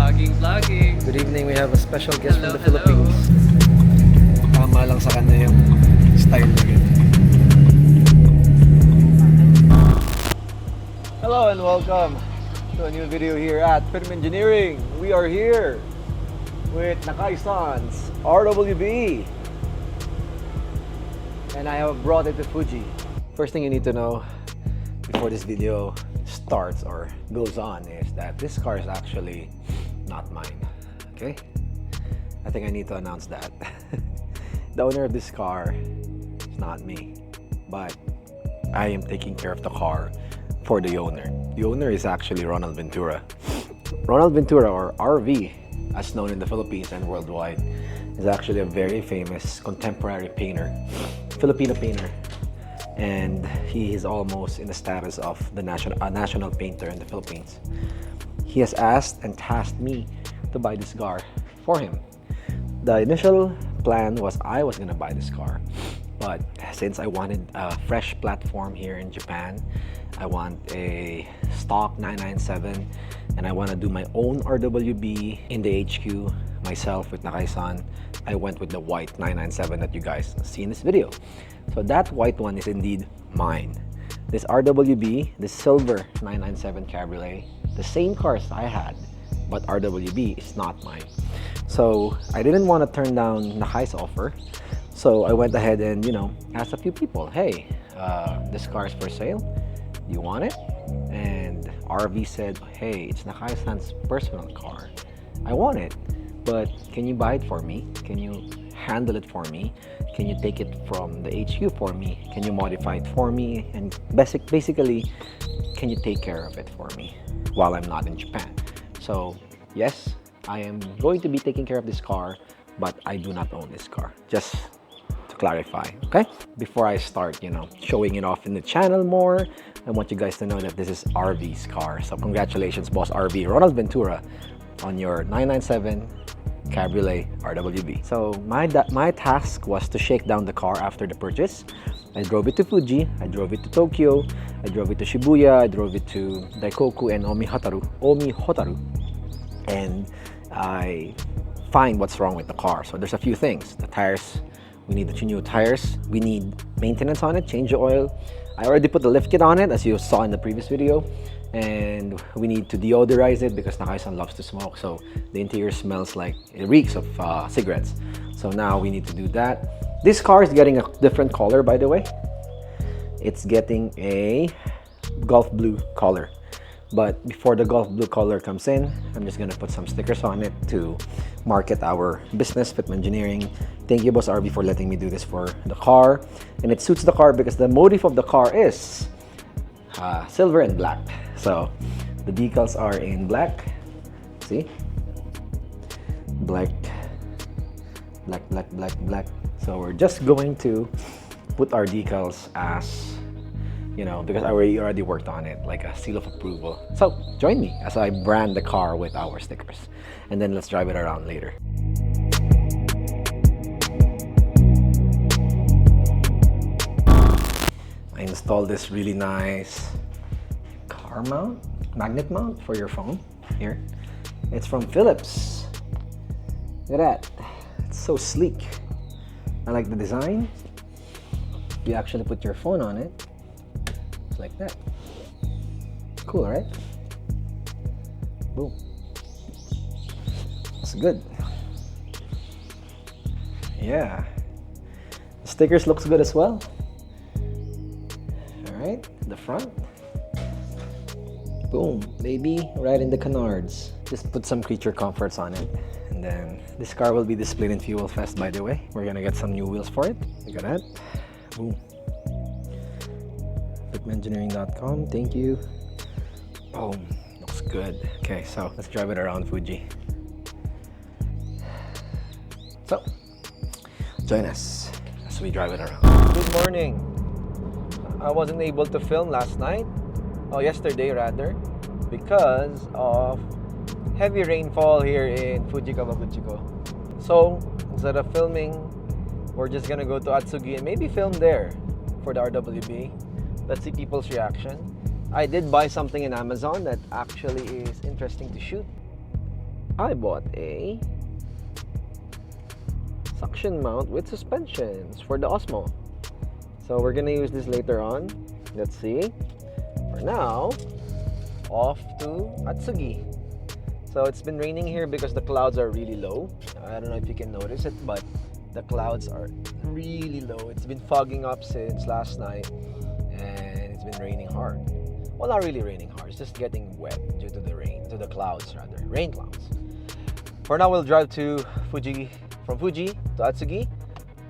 Vlogging. Good evening, we have a special guest Hello, from the Philippines. Tama lang sa kanya yung style na yun. Hello and welcome to a new video here at Fitment Engineering. We are here with Nakai-san's RWB. And I have brought it to Fuji. First thing you need to know before this video starts or goes on is that this car is actually not mine. Okay? I think I need to announce that. The owner of this car is not me, but I am taking care of the car for the owner. The owner is actually Ronald Ventura. Ronald Ventura, or RV, as known in the Philippines and worldwide, is actually a very famous contemporary painter, Filipino painter. And he is almost in the status of the national painter in the Philippines. He has asked and tasked me to buy this car for him. The initial plan was I was gonna buy this car, but since I wanted a fresh platform here in Japan, I want a stock 997, and I want to do my own RWB in the HQ myself with Nakai-san, I went with the white 997 that you guys see in this video. So that white one is indeed mine. This RWB, this silver 997 Cabriolet, the same cars I had, but RWB is not mine. So I didn't want to turn down Nakai's offer. So I went ahead and, asked a few people, hey, this car is for sale. Do you want it? And RV said, hey, it's Nakai-san's personal car. I want it, but can you buy it for me? Can you handle it for me? Can you take it from the HQ for me? Can you modify it for me? And basically, can you take care of it for me while I'm not in Japan? So yes, I am going to be taking care of this car, but I do not own this car. Just to clarify, okay? Before I start, showing it off in the channel more, I want you guys to know that this is RV's car. So congratulations, boss RV, Ronald Ventura, on your 997 Cabriolet RWB. So my task was to shake down the car after the purchase. I drove it to Fuji, I drove it to Tokyo, I drove it to Shibuya, I drove it to Daikoku and Omi Hotaru, and I find what's wrong with the car. So there's a few things. The tires, we need the new tires, we need maintenance on it, change the oil. I already put the lift kit on it, as you saw in the previous video, and we need to deodorize it because Nakai-san loves to smoke, so the interior smells like, it reeks of cigarettes. So now we need to do that. This car is getting a different color, by the way. It's getting a Gulf blue color. But before the Gulf blue color comes in, I'm just gonna put some stickers on it to market our business, Fitment Engineering. Thank you, boss RV, for letting me do this for the car. And it suits the car because the motif of the car is silver and black. So the decals are in black. See? Black, black, black, black, black. So we're just going to put our decals as, because I already worked on it, like a seal of approval. So join me as I brand the car with our stickers, and then let's drive it around later. I installed this really nice car mount, magnet mount for your phone here. It's from Philips. Look at that. It's so sleek. I like the design. You actually put your phone on it. Like that. Cool, right? Boom. It's good. Yeah. The stickers looks good as well. Alright, the front. Boom, baby, right in the canards. Just put some creature comforts on it. And then this car will be displayed in Fuel Fest, by the way. We're gonna get some new wheels for it. Look at that. Boom. FitmentEngineering.com, thank you. Boom, looks good. Okay, so let's drive it around Fuji. So, join us as we drive it around. Good morning. I wasn't able to film last night, or yesterday rather, because of heavy rainfall here in Fuji Kawaguchiko. So, instead of filming, we're just gonna go to Atsugi and maybe film there for the RWB. Let's see people's reaction. I did buy something in Amazon that actually is interesting to shoot. I bought a suction mount with suspensions for the Osmo. So we're gonna use this later on. Let's see. For now, off to Atsugi. So it's been raining here because the clouds are really low. I don't know if you can notice it, but the clouds are really low. It's been fogging up since last night, and it's been raining hard. Well, not really raining hard. It's just getting wet due to the rain, to the clouds rather, rain clouds. For now, we'll drive to Fuji, from Fuji to Atsugi,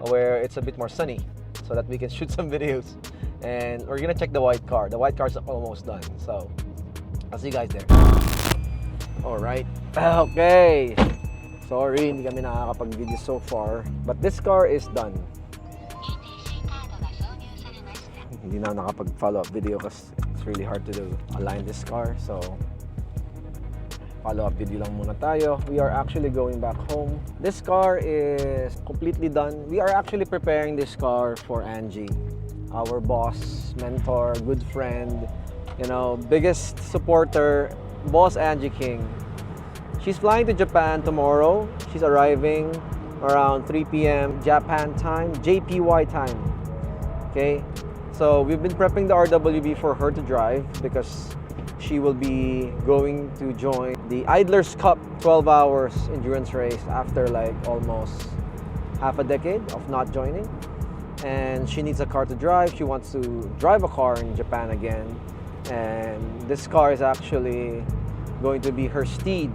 where it's a bit more sunny, so that we can shoot some videos. And we're gonna check the white car. The white car's almost done, so I'll see you guys there. Alright, okay. Sorry, hindi kami nakakapag-video so far, but this car is done. Hindi na nakapag-follow up video kasi it's really hard to align this car, so follow-up video lang muna tayo. We are actually going back home. This car is completely done. We are actually preparing this car for Angie, our boss, mentor, good friend, you know, biggest supporter, Boss Angie King. She's flying to Japan tomorrow. She's arriving around 3 p.m. Japan time, JPY time. Okay, so we've been prepping the RWB for her to drive because she will be going to join the Idlers Cup 12 hours endurance race after like almost half a decade of not joining. And she needs a car to drive. She wants to drive a car in Japan again. And this car is actually going to be her steed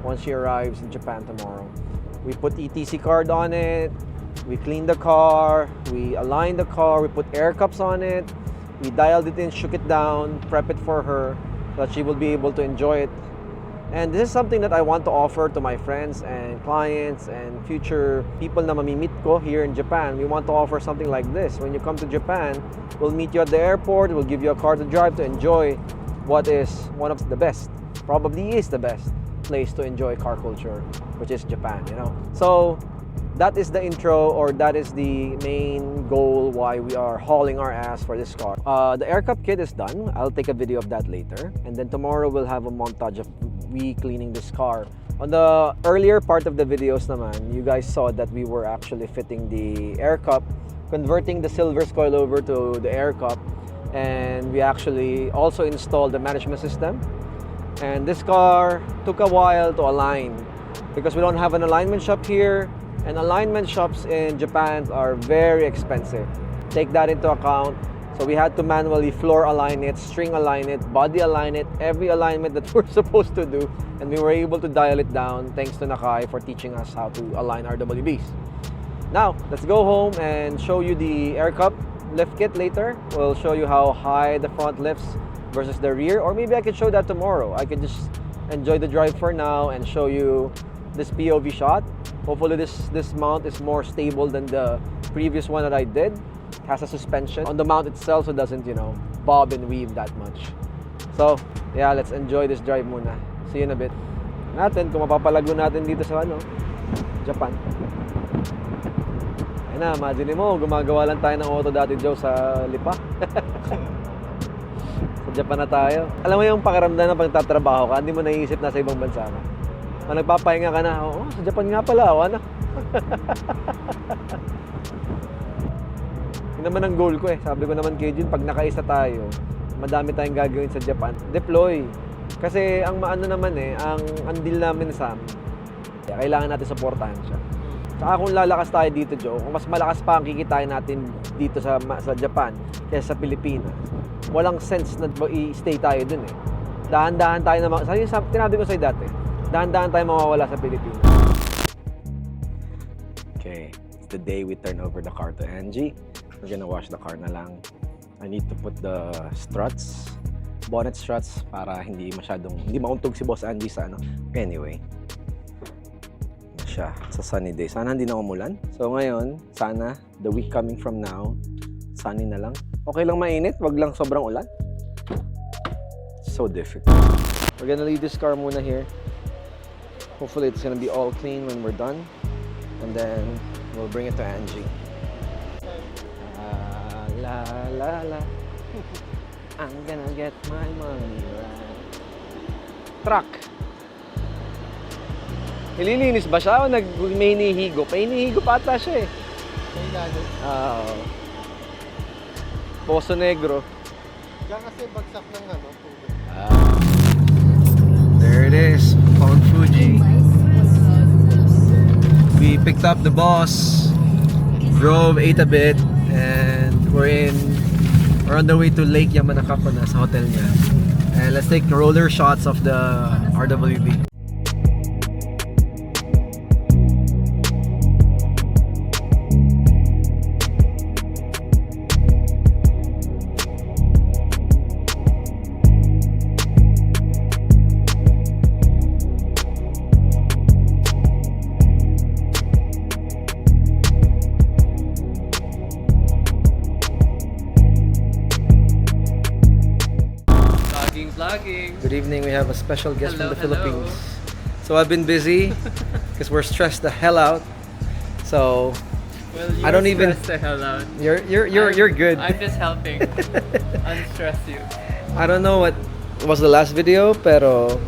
once she arrives in Japan tomorrow. We put ETC card on it. We cleaned the car. We aligned the car. We put air cups on it. We dialed it in, shook it down, prep it for her so that she will be able to enjoy it. And this is something that I want to offer to my friends and clients and future people na mamimit ko here in Japan. We want to offer something like this. When you come to Japan, we'll meet you at the airport. We'll give you a car to drive to enjoy what is one of the best, probably is the best place to enjoy car culture, which is Japan, you know. So that is the intro, or that is the main goal why we are hauling our ass for this car. The air cup kit is done. I'll take a video of that later. And then tomorrow we'll have a montage of we cleaning this car. On the earlier part of the videos naman, you guys saw that we were actually fitting the air cup, converting the silver coilover to the air cup, and we actually also installed the management system. And this car took a while to align because we don't have an alignment shop here. And alignment shops in Japan are very expensive. Take that into account. So we had to manually floor align it, string align it, body align it, every alignment that we're supposed to do. And we were able to dial it down thanks to Nakai for teaching us how to align RWBs. Now, let's go home and show you the air cup lift kit later. We'll show you how high the front lifts versus the rear. Or maybe I could show that tomorrow. I could just enjoy the drive for now and show you this POV shot. Hopefully this mount is more stable than the previous one that I did. It has a suspension on the mount itself so it doesn't, you know, bob and weave that much. So, yeah, let's enjoy this drive muna. See you in a bit. Natin kung mapapalago natin dito sa Japan. Ayun na, imagine mo, gumagawa lang tayo ng auto dati, Joe, sa Lipa. Sa Japan na tayo. Alam mo yung pakiramdam na pagtatrabaho ka, hindi mo naiisip na sa ibang bansa ka. Pag nagpapahinga ka na, oo, sa Japan nga pala, na. Yun naman ang goal ko eh. Sabi ko naman kay Jun, pag nakaisa tayo, madami tayong gagawin sa Japan. Deploy. Kasi ang maano naman eh, ang deal namin sa kailangan natin supportahan siya. Saka kung lalakas tayo dito, Joe, kung mas malakas pa ang kikitain natin dito sa Japan kaysa sa Pilipinas, walang sense na i-stay tayo dun eh. Dahan-dahan tayo na tinabi ko sa'yo dati, dahan-dahan tayo mawawala sa Pilipinas. Okay, it's the day we turn over the car to Angie. We're gonna wash the car na lang. I need to put the struts, bonnet struts, para hindi mauntog si Boss Angie sa Anyway, siya sa sunny day. Sana hindi na umulan. So ngayon, sana the week coming from now, sunny na lang. Okay lang mainit, wag lang sobrang ulan. So difficult. We're gonna leave this car muna here. Hopefully it's gonna be all clean when we're done. And then we'll bring it to Angie. La la la. I'm gonna get my money right. Truck. Nililinis ba siya o may hinihigo? May hinihigo pa ata siya eh. Oo. Poso Negro. Diyan kasi bagsak ng tubig. There it is. Mount Fuji. We picked up the boss, drove, ate a bit, and we're on the way to Lake Yamanakapa na sa hotel niya. And let's take roller shots of the RWB. Good evening, we have a special guest from the Philippines. So I've been busy because we're stressed the hell out. So well, I don't even stress the hell out. You're good. I'm just helping unstress you. I don't know what was the last video, pero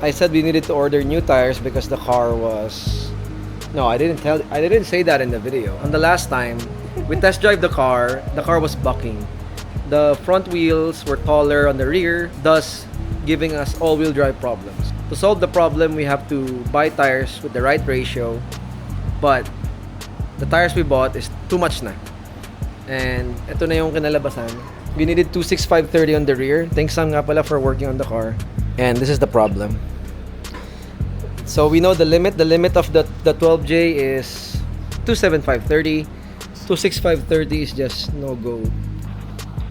I said we needed to order new tires because the car was I didn't say that in the video. On the last time we test drive the car was bucking. The front wheels were taller on the rear, thus giving us all-wheel drive problems. To solve the problem, we have to buy tires with the right ratio, but the tires we bought is too much na. And ito na yung kinalabasan. We needed 265/30 on the rear. Thanks Sam nga pala for working on the car. And this is the problem. So we know the limit. The limit of the 12J is 275/30. 265/30 is just no go.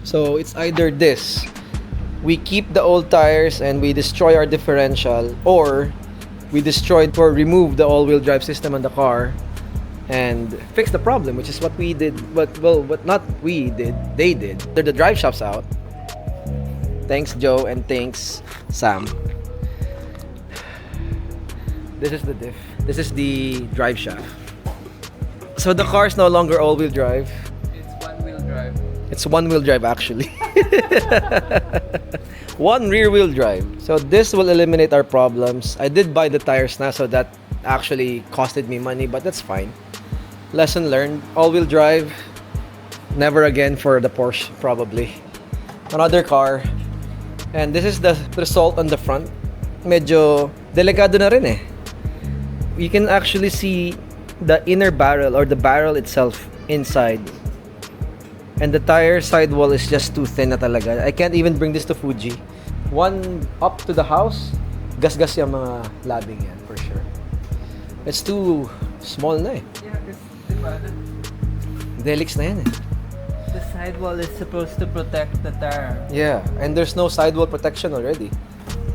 So it's either this, we keep the old tires and we destroy our differential, or we remove the all-wheel drive system on the car and fix the problem, which is what we did. But not we did, they did. They're the drive shops out. Thanks Joe and thanks Sam. This is the diff. This is the drive shaft. So the car is no longer all-wheel drive. It's one-wheel drive. It's one-wheel drive actually. One rear-wheel drive. So this will eliminate our problems. I did buy the tires now, so that actually costed me money, but that's fine. Lesson learned. All-wheel drive, never again for the Porsche probably. Another car. And this is the result on the front. Medyo delikado na rin eh. You can actually see the inner barrel or the barrel itself inside. And the tire sidewall is just too thin na talaga. I can't even bring this to Fuji. One up to the house, gas-gas yung mga labing yan for sure. It's too small na eh. Yeah, because diba, Delix na yan eh. the sidewall is supposed to protect the tire. Yeah, and there's no sidewall protection already.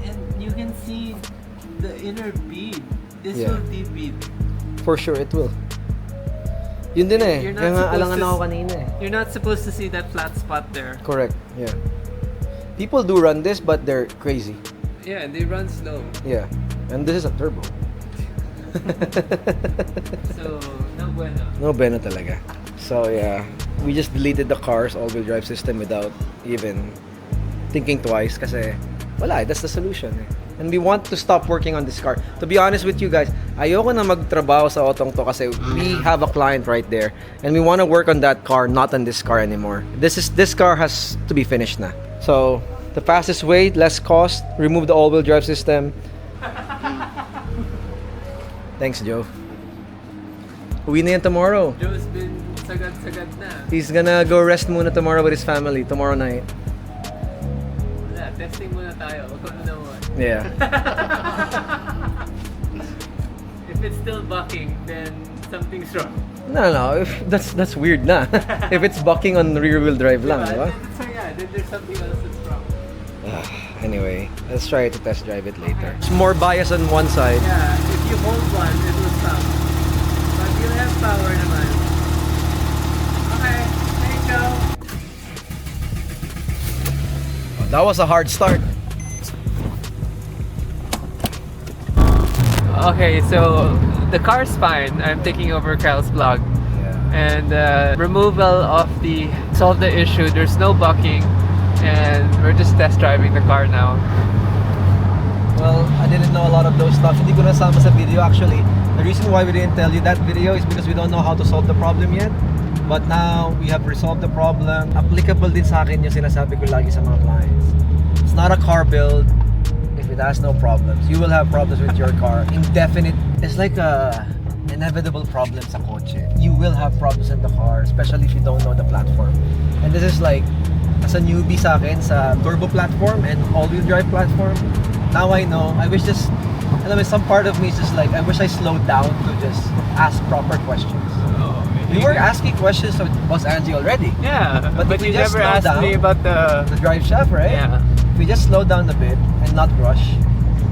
And you can see the inner bead. This Yeah. will debead. For sure, it will. Yun din eh. You're not Kaya nga supposed alangan to ako kanina eh. You're not supposed to see that flat spot there. Correct, yeah. People do run this, but they're crazy. Yeah, and they run slow. Yeah, and this is a turbo. So, no bueno. No bueno talaga. So yeah, we just deleted the car's all-wheel drive system without even thinking twice kasi wala, that's the solution eh. And we want to stop working on this car. To be honest with you guys, ayoko na magtrabaho sa otong to kasi we have a client right there and we want to work on that car, not on this car anymore. This car has to be finished na. So, the fastest way, less cost, remove the all-wheel drive system. Thanks, Joe. Uwi na yan tomorrow. Joe's been sagad-sagad na. He's gonna go rest muna tomorrow with his family, tomorrow night. Wala, testing muna tayo. Huwag ka muna mo. Yeah. If it's still bucking, then something's wrong. No. If that's weird na. If it's bucking on rear-wheel drive lang, di ba? So yeah, then there's something else that's wrong. Anyway, let's try to test drive it later. It's more bias on one side. Yeah, if you hold one, it will stop. But you'll have power naman. Okay, thank you. That was a hard start. Okay, so the car's fine. I'm taking over Kyle's vlog. And removal of solve the issue. There's no bucking. And we're just test driving the car now. Well, I didn't know a lot of those stuff. Hindi ko nasama sa video actually. The reason why we didn't tell you that video is because we don't know how to solve the problem yet. But now, we have resolved the problem. Applicable din sa akin yung sinasabi ko lagi sa mga clients. It's not a car build if it has no problems. You will have problems with your car. Indefinite. It's like a inevitable problem sa kotse. You will have problems in the car, especially if you don't know the platform. And this is like, as a newbie sa akin sa turbo platform and all-wheel drive platform, now I know. I wish just, alam mo, some part of me is just like, I wish I slowed down to just ask proper questions. We were asking questions of Boss Angie already. Yeah, But but if we you just never slow asked down- me about the... The drive shaft, right? Yeah. If we just slow down a bit and not rush,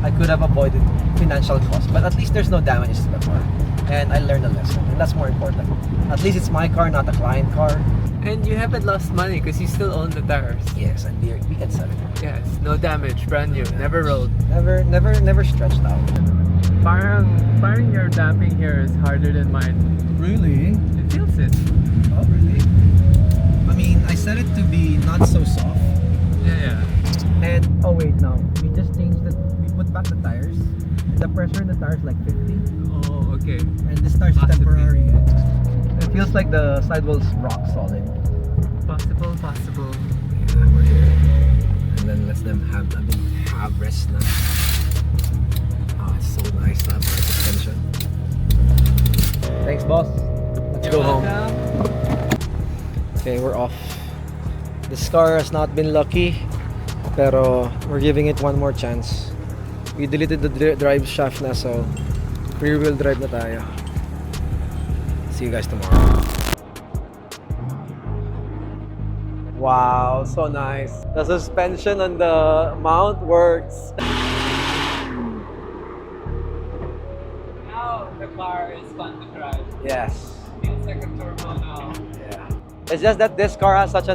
I could have avoided financial costs. But at least there's no damages to the car. And I learned a lesson, and that's more important. At least it's my car, not a client car. And you haven't lost money because you still own the tires. Yes, and we can sell it. Yes, no damage, brand new, never rolled. Never stretched out. Parang your damping here is harder than mine. Really? It feels it. Oh, really? I mean, I set it to be not so soft. Yeah. And, oh wait, now, we just changed it. We put back the tires. The pressure in the tires like 50. Oh, okay. And this tires is Possibly. temporary. It feels like the sidewall's rock solid. Possible. Yeah, we're here. And then let them have rest now. Oh, it's so nice to have my suspension. Thanks, boss. Let's go home. Okay, we're off. This car has not been lucky, pero we're giving it one more chance. We deleted the drive shaft na, so rear wheel drive na tayo. See you guys tomorrow. Wow, so nice. The suspension on the mount works. Now the car is fun to drive. Yes. Feels like a turbo now. Yeah. It's just that this car has such a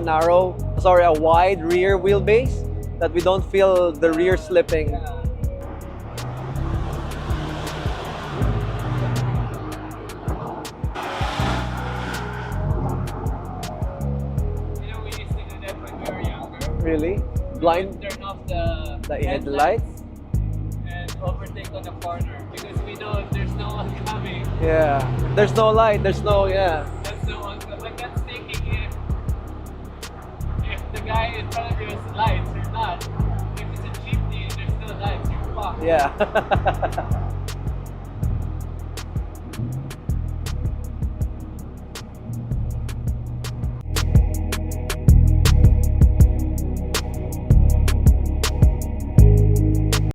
wide rear wheelbase that we don't feel the rear slipping. You know, we used to do that when we were younger. Really? Blind? Turn off the headlights? and overtake on the corner because we know if there's no one coming, Yeah. There's no light, there's no, yeah. that's no one coming. But that's thinking if the guy in front of you has lights or not. If it's a jeepney and there's no lights, you're fucked. Yeah.